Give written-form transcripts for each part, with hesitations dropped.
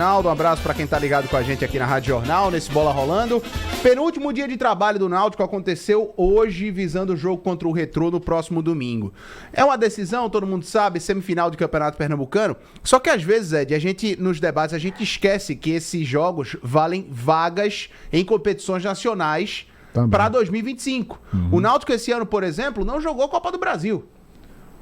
Um abraço para quem tá ligado com a gente aqui na Rádio Jornal, nesse Bola Rolando. Penúltimo dia de trabalho do Náutico aconteceu hoje, visando o jogo contra o Retrô no próximo domingo. É uma decisão, todo mundo sabe, semifinal de Campeonato Pernambucano. Só que às vezes, Ed, nos debates, a gente esquece que esses jogos valem vagas em competições nacionais para 2025. O Náutico esse ano, por exemplo, não jogou a Copa do Brasil.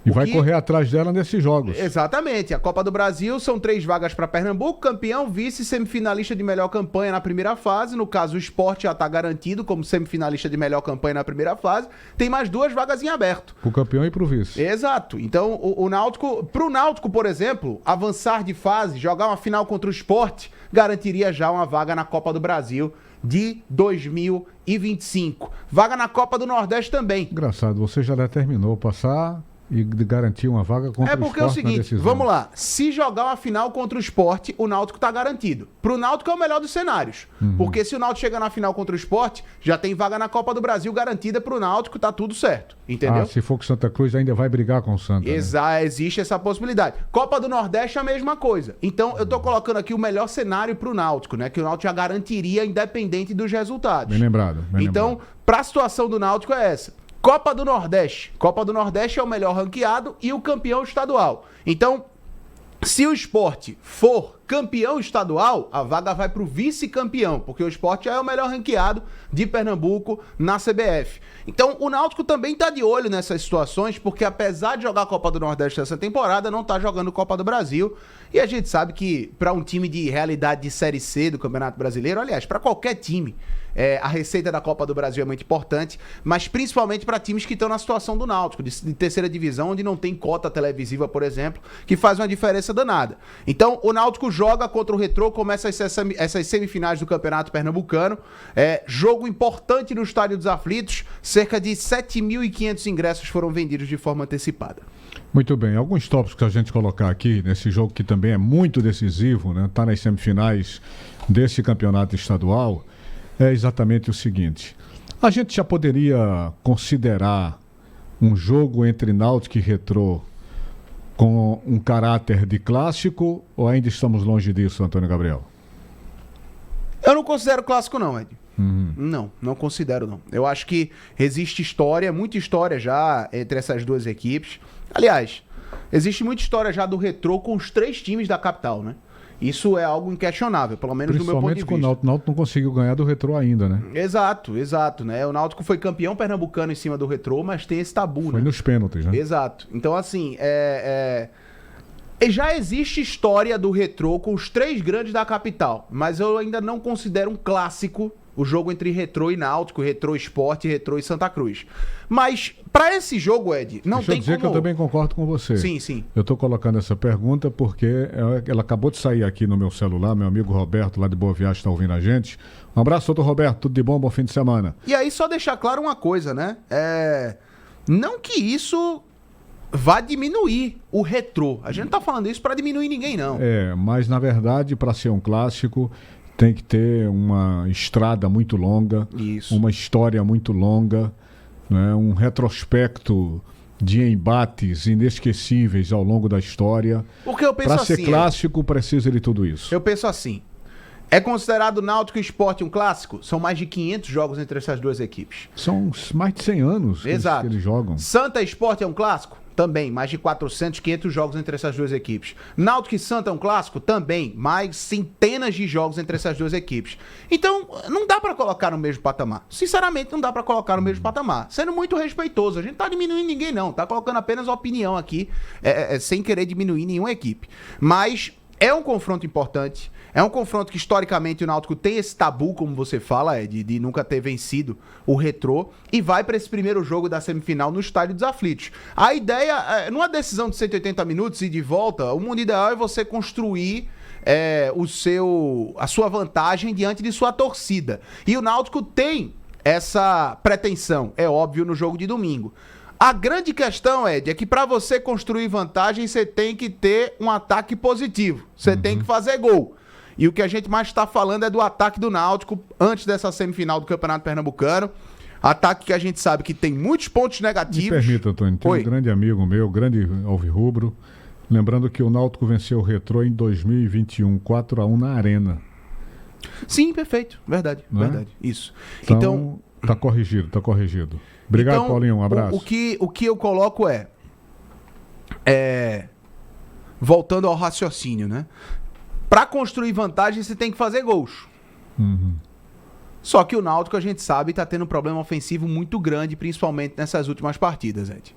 E vai correr atrás dela nesses jogos. Exatamente. A Copa do Brasil são 3 vagas para Pernambuco, campeão, vice, semifinalista de melhor campanha na primeira fase. No caso, o Sport já está garantido como semifinalista de melhor campanha na primeira fase. Tem mais 2 vagas em aberto. Pro campeão e pro vice. Exato. Então, o Náutico, pro Náutico, por exemplo, avançar de fase, jogar uma final contra o Sport, garantiria já uma vaga na Copa do Brasil de 2025. Vaga na Copa do Nordeste também. Engraçado, você já determinou passar e garantir uma vaga contra o Sport. É porque é o seguinte, vamos lá, se jogar uma final contra o Sport, o Náutico tá garantido. Pro Náutico é o melhor dos cenários, porque se o Náutico chegar na final contra o Sport, já tem vaga na Copa do Brasil garantida pro Náutico, tá tudo certo, entendeu? Se for com o Santa Cruz, ainda vai brigar com o Santa. Existe essa possibilidade. Copa do Nordeste é a mesma coisa. Então, eu tô colocando aqui o melhor cenário pro Náutico, né? Que o Náutico já garantiria, independente dos resultados. Bem lembrado. Então, pra situação do Náutico é essa. Copa do Nordeste. Copa do Nordeste é o melhor ranqueado e o campeão estadual. Então, se o Sport for campeão estadual, a vaga vai para o vice-campeão, porque o Sport já é o melhor ranqueado de Pernambuco na CBF. Então, o Náutico também está de olho nessas situações, porque apesar de jogar a Copa do Nordeste essa temporada, não está jogando Copa do Brasil. E a gente sabe que para um time de realidade de Série C do Campeonato Brasileiro, aliás, para qualquer time, a receita da Copa do Brasil é muito importante, mas principalmente para times que estão na situação do Náutico, de terceira divisão, onde não tem cota televisiva, por exemplo, que faz uma diferença danada. Então, o Náutico joga contra o Retrô, começa essas semifinais do Campeonato Pernambucano. Jogo importante no Estádio dos Aflitos, cerca de 7.500 ingressos foram vendidos de forma antecipada. Muito bem, alguns tópicos que a gente colocar aqui nesse jogo que também é muito decisivo, né? Tá nas semifinais desse campeonato estadual, é exatamente o seguinte: a gente já poderia considerar um jogo entre Náutico e Retrô com um caráter de clássico, ou ainda estamos longe disso, Antônio Gabriel? Eu não considero clássico não, Ed. Não considero não. Eu acho que existe história, muita história já entre essas duas equipes. Aliás, existe muita história já do Retrô com os 3 times da capital, né? Isso é algo inquestionável, pelo menos do meu ponto de vista. Principalmente quando o Náutico não conseguiu ganhar do Retrô ainda, né? Exato, né? O Náutico foi campeão pernambucano em cima do Retrô, mas tem esse tabu, né? Foi nos pênaltis, né? Exato. Então, assim, já existe história do Retrô com os 3 grandes da capital, mas eu ainda não considero um clássico o jogo entre Retrô e Náutico, Retrô Sport, Retrô e Santa Cruz. Mas, para esse jogo, Ed, não Deixa tem eu dizer como... que eu também concordo com você. Sim. Eu estou colocando essa pergunta porque ela acabou de sair aqui no meu celular, meu amigo Roberto, lá de Boa Viagem, está ouvindo a gente. Um abraço, doutor Roberto, tudo de bom, bom fim de semana. E aí, só deixar claro uma coisa, né? Não que isso vá diminuir o Retrô. A gente não tá falando isso para diminuir ninguém, não. Mas na verdade, para ser um clássico, tem que ter uma estrada muito longa, uma história muito longa, né? Um retrospecto de embates inesquecíveis ao longo da história. Porque eu penso assim... Para ser clássico, precisa de tudo isso. Eu penso assim. É considerado Náutico e Sport um clássico? São mais de 500 jogos entre essas duas equipes. São mais de 100 anos que eles jogam. Santa e Sport é um clássico? Também, mais de 400, 500 jogos entre essas duas equipes. Náutico e Santa é um clássico? Também, mais centenas de jogos entre essas duas equipes. Então, não dá pra colocar no mesmo patamar. Sinceramente, não dá pra colocar no mesmo patamar. Sendo muito respeitoso, a gente não tá diminuindo ninguém não, tá colocando apenas a opinião aqui, sem querer diminuir nenhuma equipe. Mas é um confronto importante. É um confronto que, historicamente, o Náutico tem esse tabu, como você fala, de nunca ter vencido o Retrô, e vai para esse primeiro jogo da semifinal no Estádio dos Aflitos. A ideia, numa decisão de 180 minutos e de volta, o mundo ideal é você construir a sua vantagem diante de sua torcida. E o Náutico tem essa pretensão, é óbvio, no jogo de domingo. A grande questão, Ed, é que para você construir vantagem, você tem que ter um ataque positivo. Você tem que fazer gol. E o que a gente mais está falando é do ataque do Náutico antes dessa semifinal do Campeonato Pernambucano. Ataque que a gente sabe que tem muitos pontos negativos. Me permita, Antônio, tem um grande amigo meu, grande alvirrubro, Lembrando que o Náutico venceu o Retrô em 2021, 4-1 na Arena. Sim, perfeito. Verdade, Não é? verdade. Isso. Então, tá corrigido, tá corrigido. Obrigado, então, Paulinho, um abraço. O que eu coloco voltando ao raciocínio, né? Para construir vantagem, você tem que fazer gols. Uhum. Só que o Náutico, a gente sabe, tá tendo um problema ofensivo muito grande, principalmente nessas últimas partidas, Ed.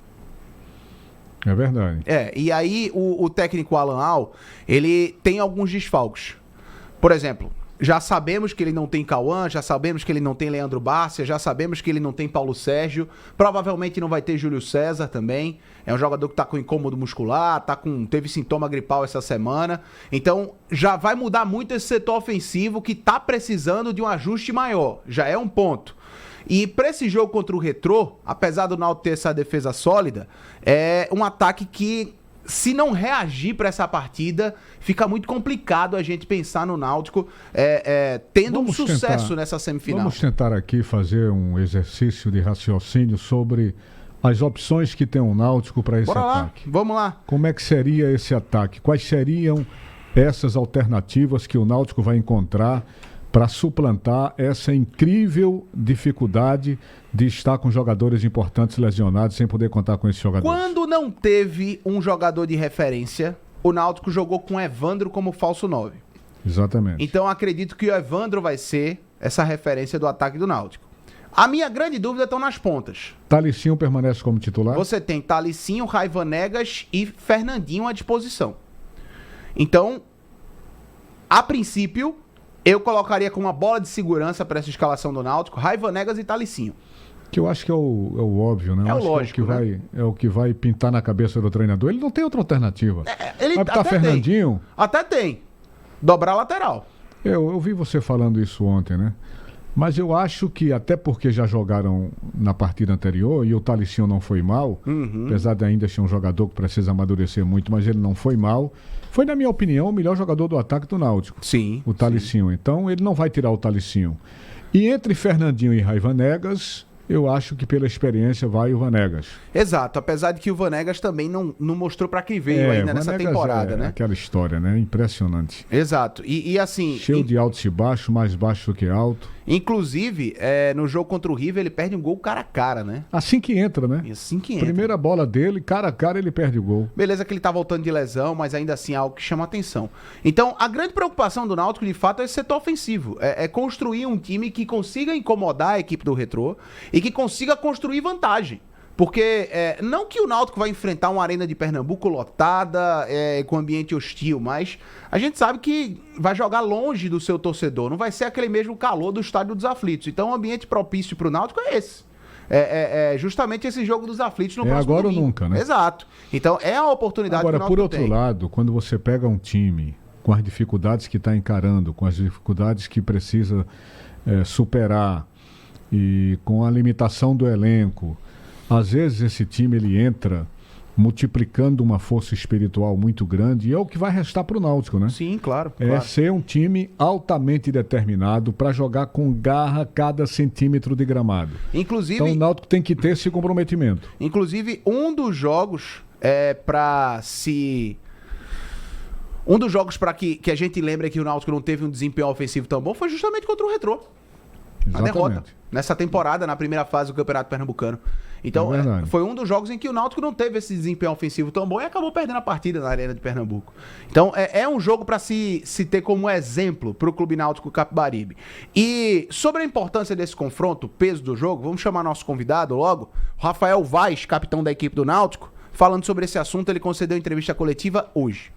É verdade. E aí o técnico Alan Al, ele tem alguns desfalques. Por exemplo, já sabemos que ele não tem Cauã, já sabemos que ele não tem Leandro Bárcia, já sabemos que ele não tem Paulo Sérgio, provavelmente não vai ter Júlio César também. É um jogador que tá com incômodo muscular, teve sintoma gripal essa semana. Então, já vai mudar muito esse setor ofensivo que tá precisando de um ajuste maior. Já é um ponto. E para esse jogo contra o Retrô, apesar do Náutico ter essa defesa sólida, é um ataque que, se não reagir para essa partida, fica muito complicado a gente pensar no Náutico tendo um sucesso nessa semifinal. Vamos tentar aqui fazer um exercício de raciocínio sobre as opções que tem o Náutico para esse ataque. Vamos lá. Como é que seria esse ataque? Quais seriam essas alternativas que o Náutico vai encontrar para suplantar essa incrível dificuldade de estar com jogadores importantes lesionados sem poder contar com esses jogadores? Quando não teve um jogador de referência, o Náutico jogou com o Evandro como falso 9. Exatamente. Então acredito que o Evandro vai ser essa referência do ataque do Náutico. A minha grande dúvida estão nas pontas. Thalicinho permanece como titular? Você tem Thalicinho, Raivanegas e Fernandinho à disposição. Então, a princípio, eu colocaria como uma bola de segurança para essa escalação do Náutico, Raivanegas e Thalicinho. Que eu acho que é o óbvio, né? É o lógico, é o que vai pintar na cabeça do treinador. Ele não tem outra alternativa. Ele vai botar até Fernandinho? Até tem. Dobrar lateral. Eu vi você falando isso ontem, né? Mas eu acho que, até porque já jogaram na partida anterior e o Thalicinho não foi mal, apesar de ainda ser um jogador que precisa amadurecer muito, mas ele não foi mal. Foi, na minha opinião, o melhor jogador do ataque do Náutico. Sim. O Thalicinho. Sim. Então, ele não vai tirar o Thalicinho. E entre Fernandinho e Raivanegas, eu acho que pela experiência vai o Vanegas. Exato, apesar de que o Vanegas também não mostrou para quem veio ainda nessa temporada, né? Aquela história, né? Impressionante. Exato. E assim... Cheio de altos e baixos, mais baixo do que alto. Inclusive, no jogo contra o River, ele perde um gol cara a cara, né? Assim que entra, né? Assim que entra. Primeira bola dele, cara a cara, ele perde o gol. Beleza que ele tá voltando de lesão, mas ainda assim é algo que chama atenção. Então, a grande preocupação do Náutico, de fato, é esse setor ofensivo. É construir um time que consiga incomodar a equipe do Retrô e que consiga construir vantagem. Porque não que o Náutico vai enfrentar uma arena de Pernambuco lotada, com ambiente hostil, mas a gente sabe que vai jogar longe do seu torcedor, não vai ser aquele mesmo calor do Estádio dos Aflitos. Então o ambiente propício para o Náutico é esse. Justamente esse jogo dos aflitos no próximo agora domingo. ou nunca, né? Exato. Então é a oportunidade agora, que o Náutico por outro lado, quando você pega um time com as dificuldades que está encarando, com as dificuldades que precisa superar e com a limitação do elenco, às vezes esse time ele entra multiplicando uma força espiritual muito grande e é o que vai restar para o Náutico, né? Sim, claro. Ser um time altamente determinado para jogar com garra cada centímetro de gramado. Inclusive, então o Náutico tem que ter esse comprometimento. Inclusive, um dos jogos para que a gente lembre que o Náutico não teve um desempenho ofensivo tão bom foi justamente contra o Retrô. A derrota nessa temporada, na primeira fase do Campeonato Pernambucano. Então, foi um dos jogos em que o Náutico não teve esse desempenho ofensivo tão bom e acabou perdendo a partida na Arena de Pernambuco. Então, é um jogo para se ter como exemplo para o Clube Náutico Capibaribe. E sobre a importância desse confronto, o peso do jogo, vamos chamar nosso convidado logo, o Rafael Vaz, capitão da equipe do Náutico, falando sobre esse assunto. Ele concedeu entrevista coletiva hoje.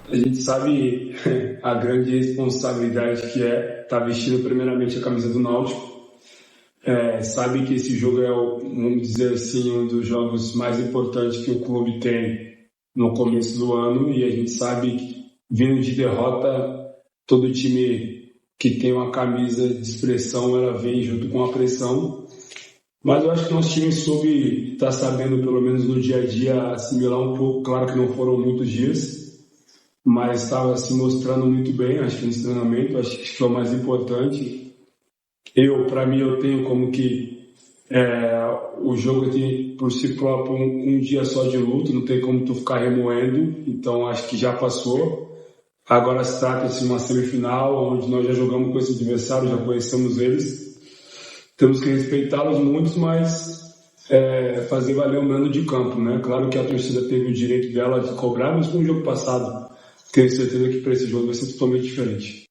A gente sabe a grande responsabilidade que é estar vestindo primeiramente a camisa do Náutico. Sabe que esse jogo é, vamos dizer assim, um dos jogos mais importantes que o clube tem no começo do ano, e a gente sabe que, vindo de derrota, todo time que tem uma camisa de expressão, ela vem junto com a pressão. Mas eu acho que nosso time soube estar sabendo, pelo menos no dia a dia, assimilar um pouco. Claro que não foram muitos dias, mas estava se mostrando muito bem, acho que nesse treinamento, acho que foi o mais importante. Para mim, eu tenho como que O jogo tem por si próprio um dia só de luto, não tem como tu ficar remoendo, então acho que já passou. Agora se trata de uma semifinal, onde nós já jogamos com esse adversário, já conhecemos eles. Temos que respeitá-los muito, mas fazer valer o mando de campo, né? Claro que a torcida teve o direito dela de cobrar, mas no jogo passado, tenho certeza que para esse jogo vai ser totalmente diferente.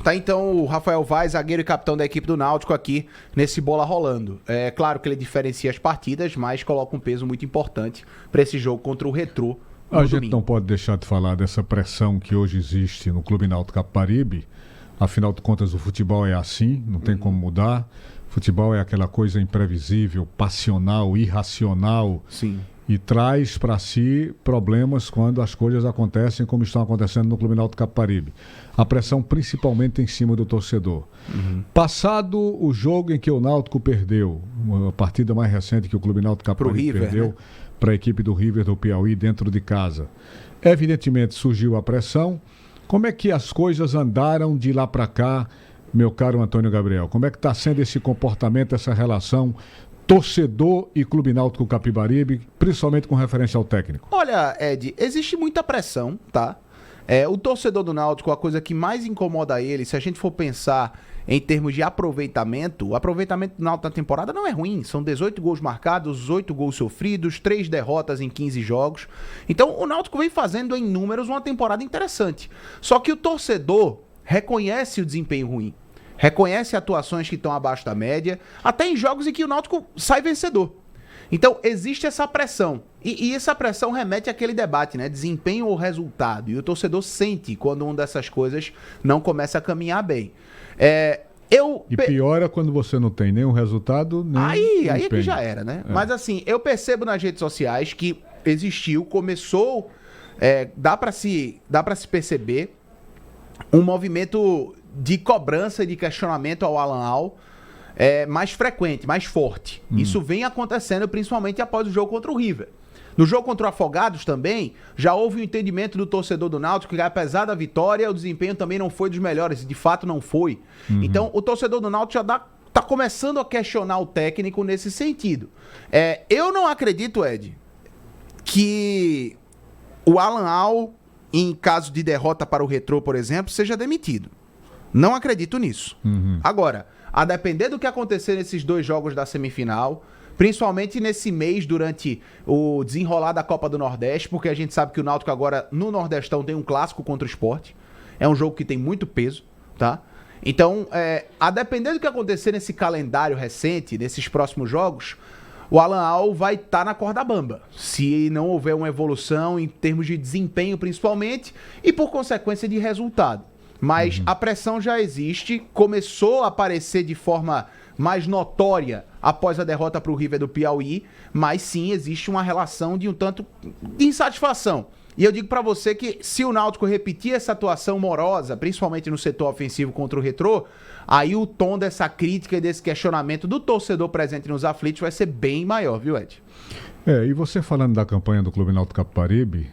Tá então o Rafael Vaz, zagueiro e capitão da equipe do Náutico aqui nesse Bola Rolando. É claro que ele diferencia as partidas, mas coloca um peso muito importante para esse jogo contra o Retrô. A gente não pode deixar de falar dessa pressão que hoje existe no Clube Náutico Capibaribe. Afinal de contas, o futebol é assim, não tem como mudar. Futebol é aquela coisa imprevisível, passional, irracional. Sim. E traz para si problemas quando as coisas acontecem como estão acontecendo no Clube Náutico Capibaribe. A pressão principalmente em cima do torcedor. Passado o jogo em que o Náutico perdeu, a partida mais recente que o Clube Náutico Capibaribe perdeu, né, para a equipe do River do Piauí dentro de casa. Evidentemente surgiu a pressão. Como é que as coisas andaram de lá para cá, meu caro Antônio Gabriel? Como é que está sendo esse comportamento, essa relação torcedor e Clube Náutico Capibaribe, principalmente com referência ao técnico? Olha, Ed, existe muita pressão, tá? O torcedor do Náutico, a coisa que mais incomoda ele, se a gente for pensar em termos de aproveitamento, o aproveitamento do Náutico na temporada não é ruim. São 18 gols marcados, 8 gols sofridos, 3 derrotas em 15 jogos. Então o Náutico vem fazendo em números uma temporada interessante. Só que o torcedor reconhece o desempenho ruim. Reconhece atuações que estão abaixo da média, até em jogos em que o Náutico sai vencedor. Então, existe essa pressão. E essa pressão remete àquele debate, né? Desempenho ou resultado. E o torcedor sente quando uma dessas coisas não começa a caminhar bem. Piora quando você não tem nenhum resultado, nem Aí é que já era, né? Mas assim, eu percebo nas redes sociais que começou... dá pra se perceber um movimento de cobrança e de questionamento ao Alan Al mais frequente, mais forte. Isso vem acontecendo principalmente após o jogo contra o River. No jogo contra o Afogados também, já houve um entendimento do torcedor do Náutico que apesar da vitória, o desempenho também não foi dos melhores, e de fato não foi. Então, o torcedor do Náutico já tá começando a questionar o técnico nesse sentido. Eu não acredito, Ed, que o Alan Al, em caso de derrota para o Retrô, por exemplo, seja demitido. Não acredito nisso. Agora, a depender do que acontecer nesses 2 jogos da semifinal, principalmente nesse mês durante o desenrolar da Copa do Nordeste, porque a gente sabe que o Náutico agora no Nordestão tem um clássico contra o Sport. É um jogo que tem muito peso, tá? Então, a depender do que acontecer nesse calendário recente, nesses próximos jogos, o Alan Al vai estar na corda bamba, se não houver uma evolução em termos de desempenho principalmente e por consequência de resultado. Mas a pressão já existe, começou a aparecer de forma mais notória após a derrota para o River do Piauí, mas sim existe uma relação de um tanto de insatisfação. E eu digo para você que se o Náutico repetir essa atuação morosa, principalmente no setor ofensivo contra o Retrô, aí o tom dessa crítica e desse questionamento do torcedor presente nos aflitos vai ser bem maior, viu, Ed? E você falando da campanha do Clube Náutico Capibaribe,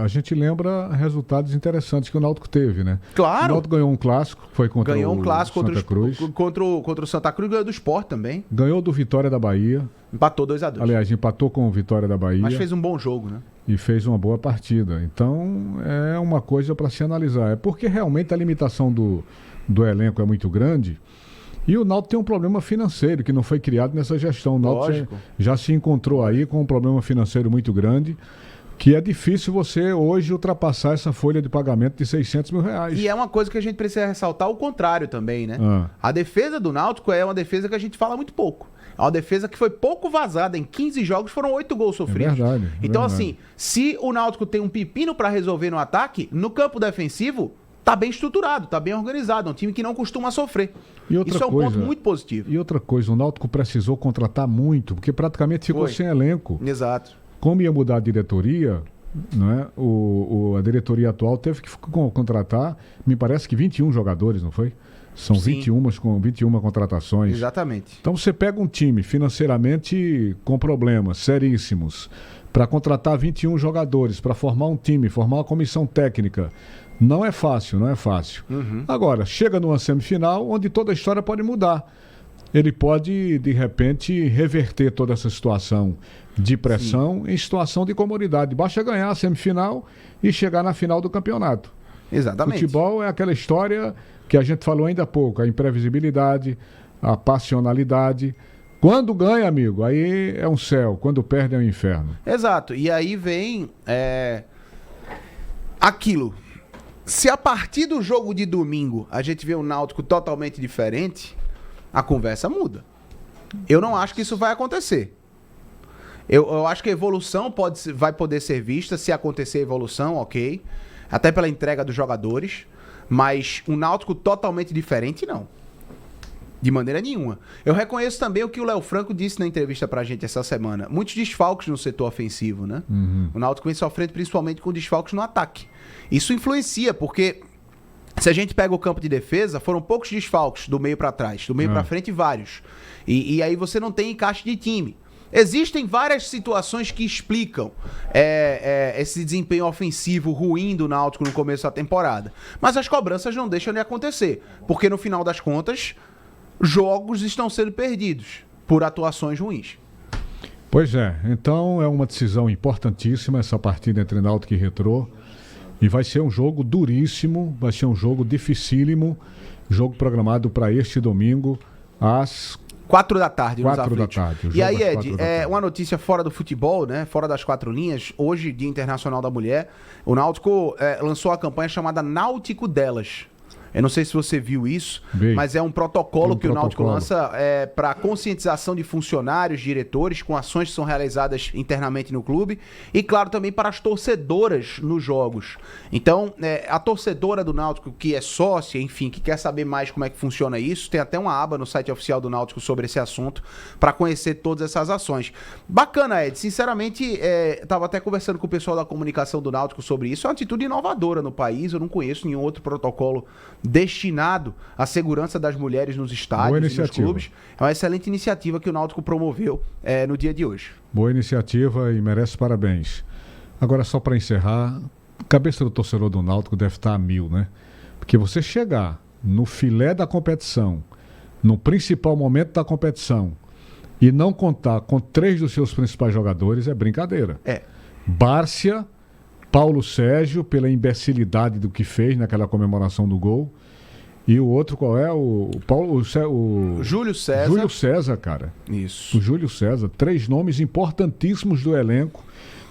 a gente lembra resultados interessantes que o Náutico teve, né? Claro! O Náutico ganhou um clássico, foi contra Santa Cruz. Contra o Santa Cruz, ganhou do Sport também. Ganhou do Vitória da Bahia. Empatou 2-2. Aliás, empatou com o Vitória da Bahia. Mas fez um bom jogo, né? E fez uma boa partida. Então, é uma coisa para se analisar. É porque realmente a limitação do elenco é muito grande. E o Náutico tem um problema financeiro que não foi criado nessa gestão. O Náutico já se encontrou aí com um problema financeiro muito grande, que é difícil você hoje ultrapassar essa folha de pagamento de R$600 mil. E é uma coisa que a gente precisa ressaltar o contrário também, né? A defesa do Náutico é uma defesa que a gente fala muito pouco. É uma defesa que foi pouco vazada. Em 15 jogos foram 8 gols sofridos. Verdade. Então, assim, se o Náutico tem um pepino para resolver no ataque, no campo defensivo, tá bem estruturado, tá bem organizado. É um time que não costuma sofrer. Isso é um ponto muito positivo. E outra coisa, o Náutico precisou contratar muito, porque praticamente ficou sem elenco. Exato. Como ia mudar a diretoria, né? A diretoria atual teve que contratar, me parece que 21 jogadores, não foi? São 21 contratações. Exatamente. Então você pega um time financeiramente com problemas seríssimos, para contratar 21 jogadores, para formar um time, formar uma comissão técnica. Não é fácil, não é fácil. Agora, chega numa semifinal onde toda a história pode mudar. ele pode, de repente, reverter toda essa situação de pressão em situação de comodidade. Basta ganhar a semifinal e chegar na final do campeonato. Exatamente. Futebol é aquela história que a gente falou ainda há pouco, a imprevisibilidade, a passionalidade. Quando ganha, amigo, aí é um céu. Quando perde, é um inferno. Exato. E aí vem aquilo. Se a partir do jogo de domingo a gente vê um Náutico totalmente diferente, a conversa muda. Eu não acho que isso vai acontecer. Eu acho que a evolução vai poder ser vista, se acontecer a evolução, ok. Até pela entrega dos jogadores. Mas um Náutico totalmente diferente, não. De maneira nenhuma. Eu reconheço também o que o Léo Franco disse na entrevista pra gente essa semana. Muitos desfalques no setor ofensivo, né? O Náutico vem sofrendo principalmente com desfalques no ataque. Isso influencia, porque se a gente pega o campo de defesa, foram poucos desfalques do meio pra trás. Do meio pra frente, vários. E aí você não tem encaixe de time. Existem várias situações que explicam esse desempenho ofensivo ruim do Náutico no começo da temporada. Mas as cobranças não deixam de acontecer. Porque no final das contas, jogos estão sendo perdidos por atuações ruins. Pois é, então é uma decisão importantíssima essa partida entre Náutico e Retrô. E vai ser um jogo duríssimo, vai ser um jogo dificílimo. Jogo programado para este domingo às 4 da tarde, nos 4 da aflitos. tarde. E aí, Ed, uma notícia fora do futebol, né? Fora das quatro linhas. Hoje, Dia Internacional da Mulher, o Náutico lançou a campanha chamada Náutico Delas. Eu não sei se você viu isso, mas é um protocolo que o Náutico lança para conscientização de funcionários, diretores, com ações que são realizadas internamente no clube e, claro, também para as torcedoras nos jogos. Então, a torcedora do Náutico, que é sócia, enfim, que quer saber mais como é que funciona isso, tem até uma aba no site oficial do Náutico sobre esse assunto para conhecer todas essas ações. Bacana, Ed. Sinceramente, estava até conversando com o pessoal da comunicação do Náutico sobre isso. É uma atitude inovadora no país. Eu não conheço nenhum outro protocolo destinado à segurança das mulheres nos estádios e nos clubes. É uma excelente iniciativa que o Náutico promoveu no dia de hoje. Boa iniciativa e merece parabéns. Agora, só para encerrar, a cabeça do torcedor do Náutico deve estar a 1000, né? Porque você chegar no filé da competição, no principal momento da competição, e não contar com 3 dos seus principais jogadores é brincadeira. Bárcia, Paulo Sérgio, pela imbecilidade do que fez naquela comemoração do gol. E o outro, qual é? O Júlio César. Júlio César, cara. Isso. O Júlio César. 3 nomes importantíssimos do elenco,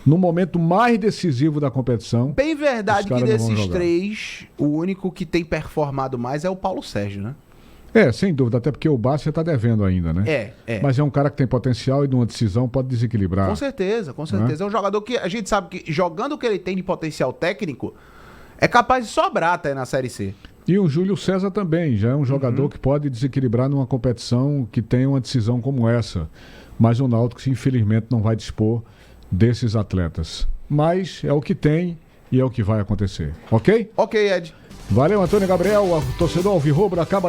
no momento mais decisivo da competição. Bem verdade que desses 3, o único que tem performado mais é o Paulo Sérgio, né? Sem dúvida, até porque o Bárcia tá devendo ainda, né? Mas é um cara que tem potencial e numa decisão pode desequilibrar. Com certeza, com certeza. É um jogador que a gente sabe que, jogando o que ele tem de potencial técnico, é capaz de sobrar até na Série C. E o Júlio César também, já é um jogador que pode desequilibrar numa competição que tem uma decisão como essa. Mas o Náutico, infelizmente, não vai dispor desses atletas. Mas é o que tem e é o que vai acontecer. Ok? Ok, Ed. Valeu, Antônio Gabriel, o torcedor alvirrubro acaba